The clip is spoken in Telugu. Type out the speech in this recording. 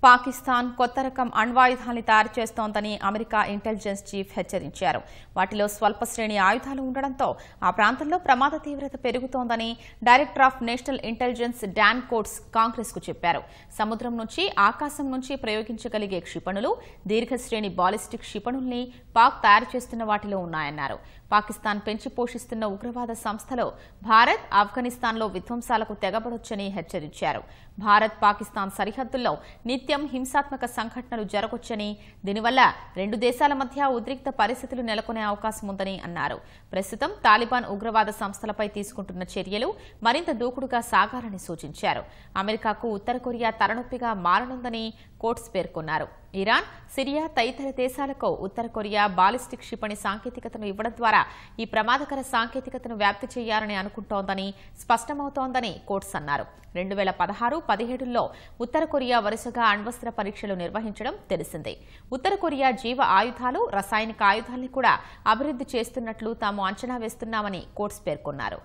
పాకిస్తాన్ కొత్త రకం అణ్వాయుధాన్ని తయారు చేస్తోందని అమెరికా ఇంటెలిజెన్స్ చీఫ్ హెచ్చరించారు. వాటిలో స్వల్ప శ్రేణి ఆయుధాలు ఉండడంతో ఆ ప్రాంతంలో ప్రమాద తీవ్రత పెరుగుతోందని director of national intelligence Dan Coats కాంగ్రెస్కు చెప్పారు. సముద్రం నుంచి, ఆకాశం నుంచి ప్రయోగించగలిగే క్షిపణులు, దీర్ఘశ్రేణి బాలిస్టిక్ క్షిపణుల్ని పాక్ తయారు చేస్తున్న వాటిలో ఉన్నాయన్నారు. పాకిస్తాన్ పెంచి పోషిస్తున్న ఉగ్రవాద సంస్థలో భారత్, ఆఫ్ఘనిస్తాన్లో విధ్వంసాలకు తెగబడొచ్చని హెచ్చరించారు. భారత్, పాకిస్తాన్ సరిహద్దుల్లో నిత్యం హింసాత్మక సంఘటనలు జరగొచ్చని, దీనివల్ల రెండు దేశాల మధ్య ఉద్రిక్త పరిస్థితులు నెలకొనే అవకాశం ఉందని అన్నారు. ప్రస్తుతం తాలిబాన్ ఉగ్రవాద సంస్థలపై తీసుకుంటున్న చర్యలు మరింత దూకుడుగా సాగాలని సూచించారు. అమెరికాకు ఉత్తర కొరియా తలనొప్పిగా మారనుందని కోట్స్ పేర్కొన్నారు. ఇరాన్, సిరియా తదితర దేశాలకు ఉత్తర కొరియా బాలిస్టిక్ క్షిపణి సాంకేతికతను ఇవ్వడం ద్వారా ఈ ప్రమాదకర సాంకేతికతను వ్యాప్తి చేయాలని అనుకుంటోందని స్పష్టమవుతోందని కోట్స్ అన్నారు. 2016-17లో ఉత్తర కొరియా వరుసగా అణ్వస్త్ర పరీక్షలు నిర్వహించడం తెలిసిందే. ఉత్తర కొరియా జీవ ఆయుధాలు, రసాయనిక ఆయుధాల్ని కూడా అభివృద్ధి చేస్తున్నట్లు తాము అంచనా వేస్తున్నామని కోట్స్ పేర్కొన్నారు.